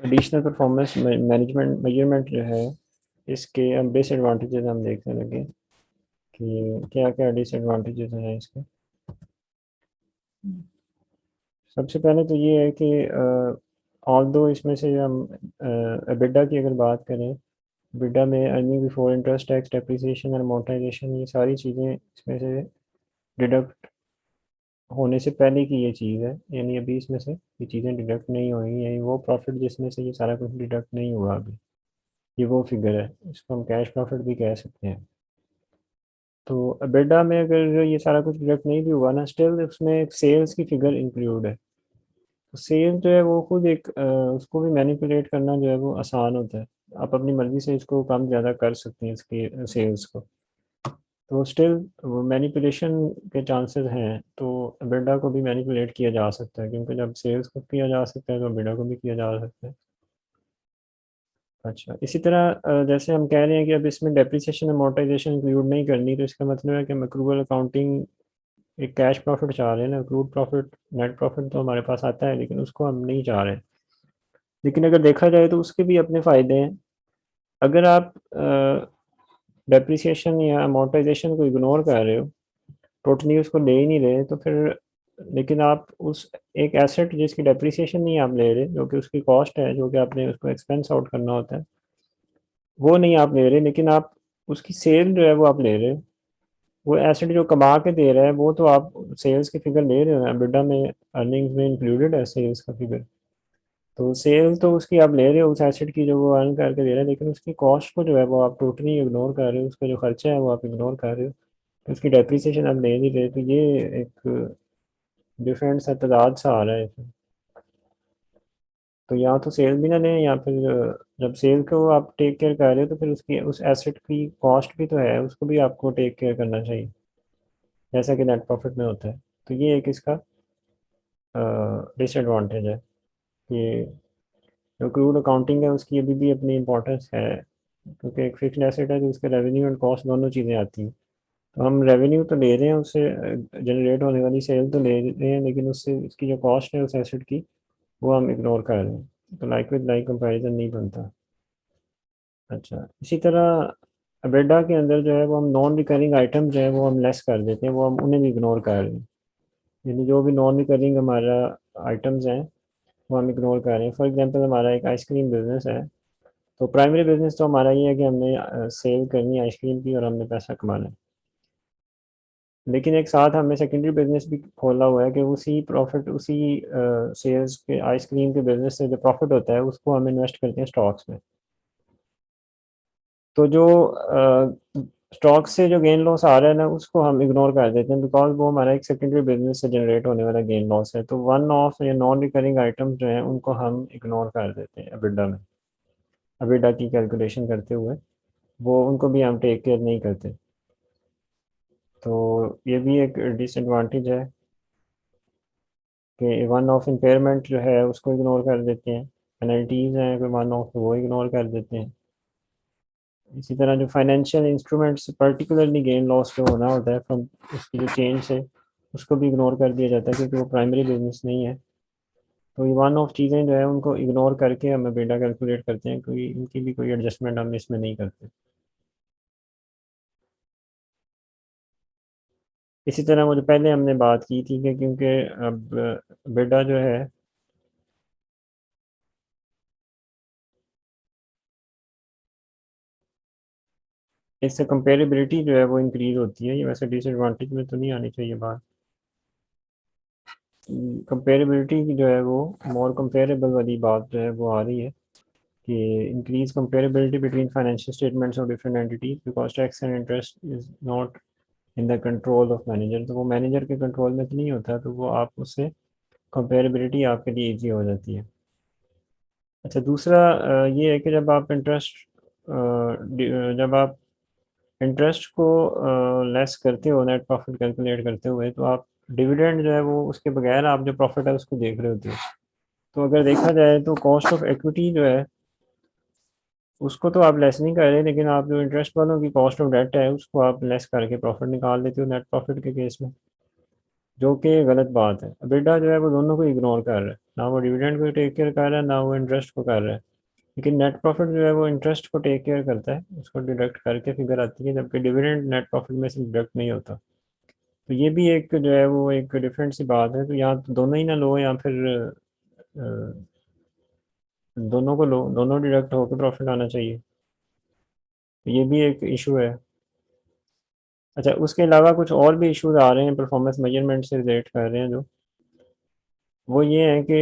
Additional performance management measurement जो है, इसके हम डिसएडवांटेजेस हम देखने लगे कि क्या क्या डिसएडवांटेजेस हैं इसके। सबसे पहले तो ये है कि ऑल दो इसमें से हम एबिटा की अगर बात करें, एबिटा में earning before interest tax depreciation और अमोर्टाइजेशन, ये सारी चीज़ें इसमें से डिडक्ट होने से पहले की ये चीज़ है, यानी अभी इसमें से ये चीज़ें डिडक्ट नहीं हुई, यानी वो प्रॉफिट जिसमें से ये सारा कुछ डिडक्ट नहीं हुआ अभी, ये वो फिगर है, इसको हम कैश प्रॉफिट भी कह सकते हैं। तो एबिटा में अगर ये सारा कुछ डिडक्ट नहीं भी हुआ ना, स्टिल उसमें एक सेल्स की फिगर इंक्लूड है। तो सेल जो है वो खुद एक उसको भी मैनिपुलेट करना जो है वो आसान होता है। आप अपनी मर्ज़ी से इसको कम ज़्यादा कर सकते हैं इसकी सेल्स को। तो स्टिल वो मैनिपुलेशन के चांसेस हैं, तो एबिटा को भी मैनिपुलेट किया जा सकता है, क्योंकि जब सेल्स को किया जा सकता है तो एबिटा को भी किया जा सकता है। अच्छा, इसी तरह जैसे हम कह रहे हैं कि अब इसमें डेप्रिसिएशन अमोर्टाइजेशन इंक्लूड नहीं करनी, तो इसका मतलब है कि हम एक्रूवल अकाउंटिंग एक कैश प्रॉफिट चाह रहे हैं ना, अक्रूड प्रॉफिट नेट प्रॉफिट तो हमारे पास आता है लेकिन उसको हम नहीं चाह रहे। लेकिन अगर देखा जाए तो उसके भी अपने फ़ायदे हैं। अगर आप डेप्रिसिएशन या अमोर्टाइजेशन को इग्नोर कर रहे हो, टोटली उसको ले ही नहीं रहे, तो फिर लेकिन आप उस एक एसेट जिसकी डेप्रिसिएशन नहीं आप ले रहे, जो कि उसकी कॉस्ट है, जो कि आपने उसको एक्सपेंस आउट करना होता है, वो नहीं आप ले रहे, लेकिन आप उसकी सेल जो है वो आप ले रहे हो। वो एसेट जो कमा के दे रहा है वो तो आप सेल्स की फिगर ले रहे हो ना, EBITDA में अर्निंग्स में इंक्लूडेड है सेल्स का फिगर। तो सेल तो उसकी आप ले रहे हो उस एसेट की जो वो अर्न करके दे रहा है, लेकिन उसकी कॉस्ट को जो है वो आप टोटली इग्नोर कर रहे हो, उसका जो खर्चा है वो आप इग्नोर कर रहे हो, तो उसकी डेप्रिसिएशन आप ले नहीं रहे। तो ये एक डिफरेंट सा तजाद सा आ रहा है इसमें। तो या तो सेल भी ना लें, या फिर जब सेल को आप टेक केयर कर रहे हो तो फिर उसकी उस एसेट की कॉस्ट भी तो है, उसको भी आपको टेक केयर करना चाहिए, जैसा कि नेट प्रॉफिट में होता है। तो ये एक इसका डिसएडवांटेज है कि जो क्रूड अकाउंटिंग है उसकी अभी भी अपनी इम्पोर्टेंस है, क्योंकि एक फिक्स्ड एसेट है तो उसके रेवेन्यू एंड कॉस्ट दोनों चीज़ें आती हैं। तो हम रेवेन्यू तो ले रहे हैं, उससे जनरेट होने वाली सेल तो ले रहे हैं, लेकिन उससे उसकी जो कॉस्ट है उस एसेट की वो हम इग्नोर कर रहे हैं, तो लाइक विद लाइक कंपैरिजन नहीं बनता। अच्छा, इसी तरह अबेडा के अंदर जो है वो हम नॉन रिकरिंग आइटम जो है वो हम लेस कर देते हैं, वो हम उन्हें भी इग्नोर कर रहे हैं, यानी जो भी नॉन रिकरिंग हमारा आइटम्स हैं वो हम इग्नोर कर रहे हैं। फॉर एग्जांपल हमारा एक आइसक्रीम बिजनेस है, तो प्राइमरी बिजनेस तो हमारा ये है कि हमने सेल करनी है आइसक्रीम की और हमने पैसा कमाना है, लेकिन एक साथ हमने सेकेंडरी बिजनेस भी खोला हुआ है कि उसी प्रॉफिट उसी सेल्स के आइसक्रीम के बिजनेस से जो प्रॉफिट होता है उसको हम इन्वेस्ट करते हैं स्टॉक्स में। तो जो स्टॉक से जो गेन लॉस आ रहा है ना उसको हम इग्नोर कर देते हैं, बिकॉज वो हमारा एक सेकेंडरी बिजनेस से जनरेट होने वाला गेन लॉस है। तो वन ऑफ या नॉन रिकरिंग आइटम्स जो हैं उनको हम इग्नोर कर देते हैं एबिडा में, एबिडा की कैलकुलेशन करते हुए वो उनको भी हम टेक केयर नहीं करते। तो ये भी एक डिसएडवांटेज है कि वन ऑफ इम्पेयरमेंट जो है उसको इग्नोर कर देते हैं, पेनल्टीज़ हैं कोई वन ऑफ वो इग्नोर कर देते हैं। इसी तरह जो financial instruments particularly gain loss जो होना होता है फ्रॉम उसकी जो चेंज है उसको भी इग्नोर कर दिया जाता है, क्योंकि वो प्राइमरी बिजनेस नहीं है। तो ये वन ऑफ चीज़ें जो है उनको इग्नोर करके हम बेटा कैलकुलेट करते हैं, कोई इनकी भी कोई एडजस्टमेंट हम इसमें नहीं करते। इसी तरह वो जो पहले हमने बात की थी कि क्योंकि अब बेटा जो है इससे कंपेरेबिलिटी जो है वो इंक्रीज होती है, ये वैसे डिसएडवांटेज में तो नहीं आनी चाहिए बात। कंपेरेबिलिटी की जो है वो मोर कंपेरेबल वाली बात जो है वो आ रही है कि increase comparability between financial statements of different entities because tax and interest is not in the control of manager. तो वो मैनेजर के कंट्रोल में तो नहीं होता, तो वो आप उससे कंपेरेबिलिटी आपके लिए ईजी हो जाती है। अच्छा, दूसरा ये है कि जब आप इंटरेस्ट को लेस करते हो नेट प्रॉफिट कैलकुलेट करते हुए, तो आप डिविडेंड जो है वो उसके बगैर आप जो प्रॉफिट है उसको देख रहे होते हो। तो अगर देखा जाए तो कॉस्ट ऑफ इक्विटी जो है उसको तो आप लेस नहीं कर रहे, लेकिन आप जो इंटरेस्ट वालों की कॉस्ट ऑफ डेट है उसको आप लेस करके प्रॉफिट निकाल लेते हो नेट प्रॉफिट के केस में, जो कि गलत बात है। एबिटा जो है वो दोनों को इग्नोर कर रहा है, ना वो डिविडेंड को टेक केयर कर रहा है, ना वो इंटरेस्ट को कर रहा है। लेकिन नेट प्रॉफिट जो है वो इंटरेस्ट को टेक केयर करता है, उसको डिडक्ट करके फिगर आती है, जबकि डिविडेंड नेट प्रॉफिट में से डिडक्ट नहीं होता। तो ये भी एक जो है वो एक डिफरेंट सी बात है। तो यहाँ तो दोनों ही ना लो, या फिर दोनों को लो, दोनों डिडक्ट होकर प्रॉफिट आना चाहिए। तो ये भी एक इशू है। अच्छा, उसके अलावा कुछ और भी इश्यूज आ रहे हैं परफॉर्मेंस मेजरमेंट से रिलेट कर रहे हैं जो, वो ये है कि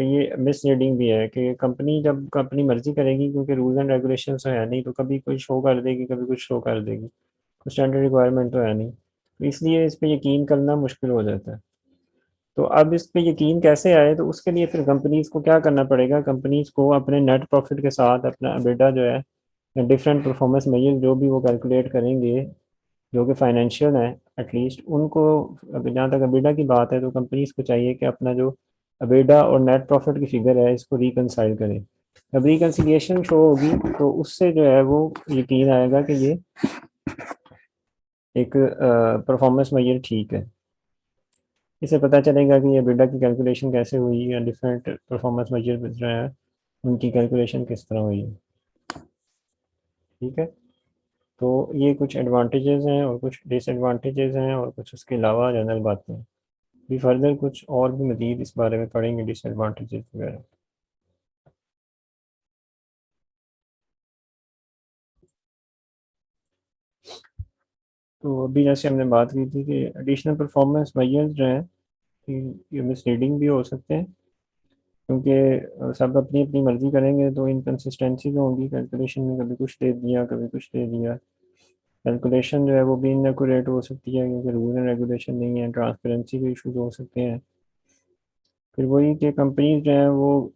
ये मिसलीडिंग भी है कि कंपनी जब अपनी मर्जी करेगी, क्योंकि रूल्स एंड रेगुलेशन तो है नहीं, तो कभी कोई शो कर देगी, कभी कुछ शो कर देगी, कुछ स्टैंडर्ड रिक्वायरमेंट तो है नहीं, तो इसलिए इस पे यकीन करना मुश्किल हो जाता है। तो अब इस पे यकीन कैसे आए, तो उसके लिए फिर कंपनीज को क्या करना पड़ेगा, कंपनीज को अपने नेट प्रॉफिट के साथ अपना एबिटा जो है, डिफरेंट परफॉर्मेंस मेजर जो भी वो कैलकुलेट करेंगे, जो कि फाइनेंशियल है एटलीस्ट उनको, अगर जहाँ तक अबेडा की बात है, तो कंपनीज को चाहिए कि अपना जो अबेडा और नेट प्रॉफिट की फिगर है इसको रिकनसाइल करें। जब रिकनसिलिएशन शो होगी तो उससे जो है वो यकीन आएगा कि ये एक परफॉर्मेंस मेजर ठीक है। इससे पता चलेगा कि ये अबेडा की कैलकुलेशन कैसे हुई, या डिफरेंट परफॉर्मेंस मेजर जो है उनकी कैलकुलेशन किस तरह हुई है। ठीक है। तो ये कुछ एडवांटेजेस हैं और कुछ डिसएडवांटेजेस हैं और कुछ उसके अलावा जनरल बातें हैं। भी फर्दर कुछ और भी मजीद इस बारे में पढ़ेंगे, डिसएडवांटेजेस वगैरह। तो अभी जैसे हमने बात की थी कि एडिशनल परफॉर्मेंस मेजर्स जो हैं कि ये मिसलीडिंग भी हो सकते हैं, क्योंकि सब अपनी अपनी मर्जी करेंगे तो इनकन्सिस्टेंसी तो होंगी कैलकुलेशन में, कभी कुछ दे दिया कभी कुछ दे दिया। कैलकुलेशन जो है वो भी इनएकुरेट हो सकती है, क्योंकि रूल एंड रेगुलेशन नहीं है, ट्रांसपेरेंसी के इशूज हो सकते हैं। फिर वही कि कंपनीज जो है वो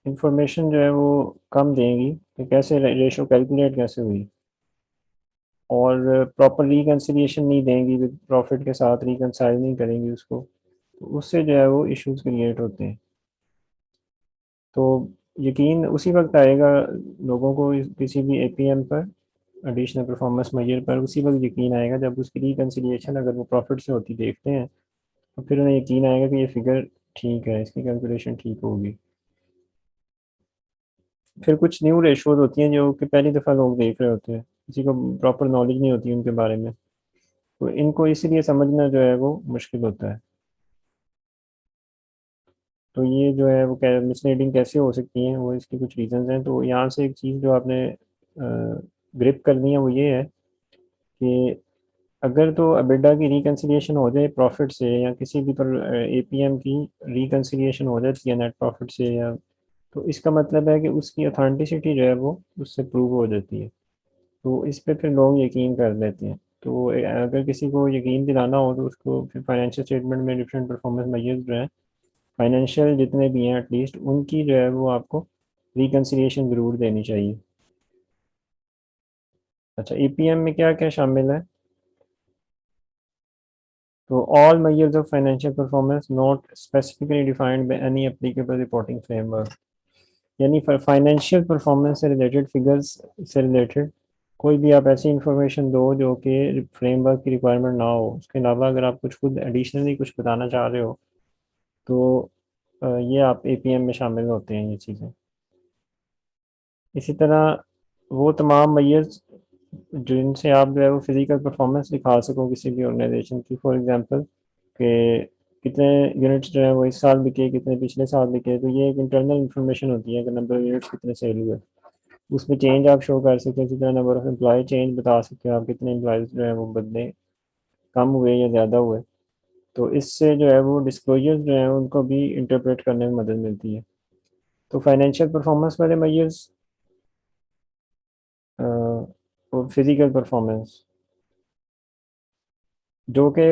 इंफॉर्मेशन जो है वो कम देंगी कि कैसे रेशो कैलकुलेट कैसे हुई, और प्रॉपर रिकन्सिलिएशन नहीं देंगी, विद प्रॉफिट के साथ रिकनसाइल नहीं करेंगी उसको, तो उससे जो है वो इश्यूज क्रिएट होते हैं। तो यकीन उसी वक्त आएगा लोगों को किसी भी एपीएम पर, एडिशनल परफॉर्मेंस मेजर पर, उसी वक्त यकीन आएगा जब उसकी रिकन्सिलिएशन अगर वो प्रॉफिट से होती देखते हैं, तो फिर उन्हें यकीन आएगा कि ये फिगर ठीक है, इसकी कैलकुलेशन ठीक होगी। फिर कुछ न्यू रेशोज होती हैं जो कि पहली दफ़ा लोग देख रहे होते हैं, किसी को प्रॉपर नॉलेज नहीं होती उनके बारे में, तो इनको इसीलिए समझना जो है वो मुश्किल होता है। तो ये जो है वो मिसलीडिंग कैसे हो सकती हैं, वो इसके कुछ रीजंस हैं। तो यहाँ से एक चीज़ जो आपने ग्रिप करनी है वो ये है कि अगर तो अबेडा की रिकन्सिलिएशन हो जाए प्रॉफिट से, या किसी भी पर एपीएम की रिकन्सिलिएशन हो जाती है नेट प्रॉफिट से, या तो इसका मतलब है कि उसकी ऑथेंटिसिटी जो है वो उससे प्रूव हो जाती है, तो इस पे फिर लोग यकीन कर लेते हैं। तो अगर किसी को यकीन दिलाना हो तो उसको फिर फाइनेंशियल स्टेटमेंट में डिफरेंट परफॉर्मेंस मेजर्स जो है, फाइनेंशियल जितने भी हैं एटलीस्ट, उनकी जो है वो आपको रिकन्सिलिएशन ज़रूर देनी चाहिए। अच्छा, ईपीएम में क्या क्या शामिल है? तो all measures of financial performance not specifically defined by any applicable reporting framework, यानी फाइनेंशियल परफॉर्मेंस से रिलेटेड फिगर्स से रिलेटेड कोई भी आप ऐसी इंफॉर्मेशन दो जो कि फ्रेमवर्क की रिक्वायरमेंट ना हो। उसके अलावा अगर आप कुछ खुद एडिशनली कुछ बताना चाह रहे हो, तो ये आप एपीएम में शामिल होते हैं ये चीज़ें। इसी तरह वो तमाम मैयर्स जिनसे आप जो है वो फिज़िकल परफॉर्मेंस दिखा सको किसी भी ऑर्गेनाइजेशन की, फॉर एग्जांपल कि कितने यूनिट्स जो है वो इस साल बिके, कितने पिछले साल बिके, तो ये एक इंटरनल इंफॉर्मेशन होती है कि नंबर ऑफ यूनिट्स कितने सेल हुए, उसमें चेंज आप शो कर सकते हैं। इसी तरह नंबर ऑफ एम्प्लॉय चेंज बता सकते हो आप, कितने एम्प्लॉयज़ जो है वो बदले, कम हुए या ज़्यादा हुए। तो इससे जो है वो डिस्क्लोजर्स जो है उनको भी इंटरप्रेट करने में मदद मिलती है। तो फाइनेंशियल परफॉर्मेंस वाले मेजर्स और फिज़िकल परफॉर्मेंस जो कि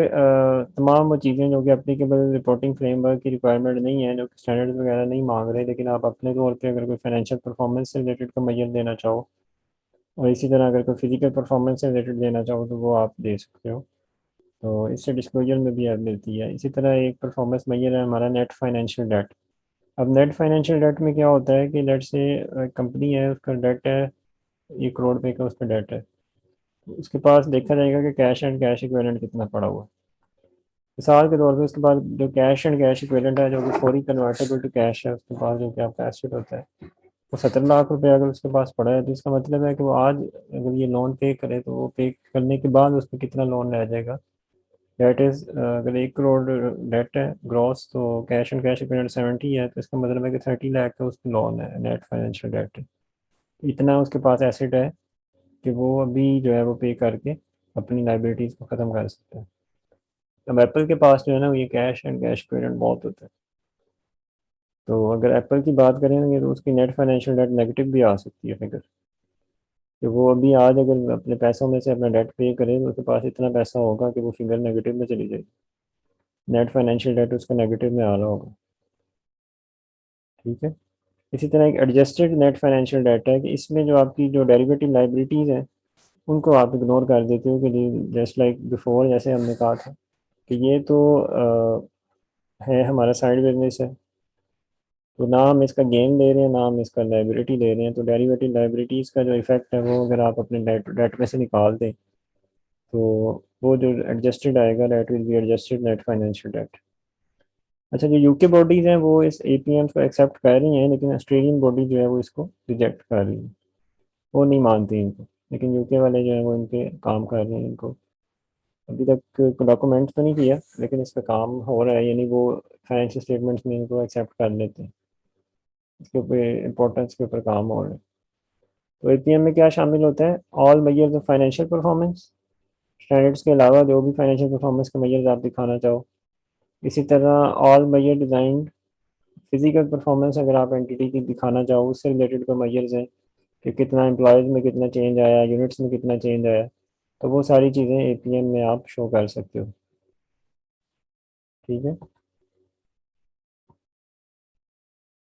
तमाम वो चीज़ें जो कि एप्लीकेबल रिपोर्टिंग फ्रेमवर्क की रिक्वायरमेंट नहीं है, जो कि स्टैंडर्ड्स वगैरह नहीं मांग रहे, लेकिन आप अपने तौर पे अगर कोई फाइनेंशियल परफॉर्मेंस से रिलेटेड का मेजर देना चाहो, और इसी तरह अगर कोई फिजिकल परफॉर्मेंस से रिलेटेड देना चाहो तो वो आप दे सकते हो। तो इससे डिस्क्लोजर में भी हेल्प मिलती है। इसी तरह एक परफॉर्मेंस मेजर है हमारा नेट फाइनेंशियल डेट। अब नेट फाइनेंशियल डेट में क्या होता है कि लेट से कंपनी है, उसका डेट है 1 करोड़ रुपए का, उसका डेट है, तो उसके पास देखा जाएगा कि कैश एंड कैश इक्विवेलेंट कितना पड़ा हुआ है। मिसाल के तौर पे उसके बाद जो कैश एंड कैश इक्विवेलेंट है, जो कि फौरी कन्वर्टेबल टू कैश है, उसके पास जो कि आपका एसेट होता है, वो 17 लाख रुपए अगर उसके पास पड़ा है, तो इसका मतलब है कि वो आज अगर ये लोन पे करे तो वो पे करने के बाद उसमें कितना लोन रह जाएगा। डेट इज, अगर 1 करोड़ डेट है ग्रॉस, तो कैश एंड कैश इक्विवेलेंट 70 है, तो इसका मतलब है कि 30 लाख का उसकी लोन है, नेट फाइनेंशियल डेट है। इतना उसके पास एसेट है कि वो अभी जो है वो पे करके अपनी लाइबिलिटीज़ को ख़त्म कर सकता है। अब एप्पल के पास जो है ना, ये कैश एंड कैश इक्विवेलेंट बहुत होता है। तो अगर एप्पल की बात करेंगे तो उसकी नेट फाइनेंशियल डेट नेगेटिव भी आ सकती है फिगर, कि वो अभी आज अगर अपने पैसों में से अपना डेट पे करे तो उसके पास इतना पैसा होगा कि वो फिगर नेगेटिव में चली जाएगी, नेट फाइनेंशियल डेट उसका नेगेटिव में आ रहा होगा। ठीक है। इसी तरह एक एडजस्टेड नेट फाइनेंशियल डेट है कि इसमें जो आपकी जो डेरिवेटिव लाइबिलिटीज़ हैं उनको आप इग्नोर कर देते हो, कि जस्ट लाइक बिफोर, जैसे हमने कहा था कि ये तो है हमारा साइड बिजनेस है, तो ना हम इसका गेन ले रहे हैं, ना हम इसका लाइबिलिटी ले रहे हैं, तो डेरिवेटिव लाइबिलिटीज़ का जो इफेक्ट है वो अगर आप अपने डेट डेट में से निकाल दें तो वो जो एडजस्टेड आएगा, debt will be adjusted net financial debt. अच्छा, जो यूके बॉडीज़ हैं वो इस एपीएम को एक्सेप्ट कर रही हैं, लेकिन ऑस्ट्रेलियन बॉडी जो है वो इसको रिजेक्ट कर रही है, वो नहीं मानती इनको, लेकिन यूके वाले जो है वो इनके काम कर रहे हैं इनको। अभी तक डॉक्यूमेंट तो नहीं किया, लेकिन इस पर काम हो रहा है, यानी वो फाइनेंशियल स्टेटमेंट्स में इनको एक्सेप्ट कर लेते हैं, इसके ऊपर इम्पोर्टेंस के ऊपर काम हो रहा है। तो एपीएम में क्या शामिल होता है? All measures of financial performance, standards के अलावा जो भी फाइनेंशियल परफॉर्मेंस के मेजर्स आप दिखाना चाहो। इसी तरह all major design physical performance, अगर आप एंटिटी की दिखाना चाहो उससे रिलेटेड कोई मेजर्स हैं कि कितना एम्प्लॉयज़ में कितना चेंज आया, यूनिट्स में कितना चेंज आया, तो वो सारी चीज़ें एपीएम में आप शो कर सकते हो। ठीक है।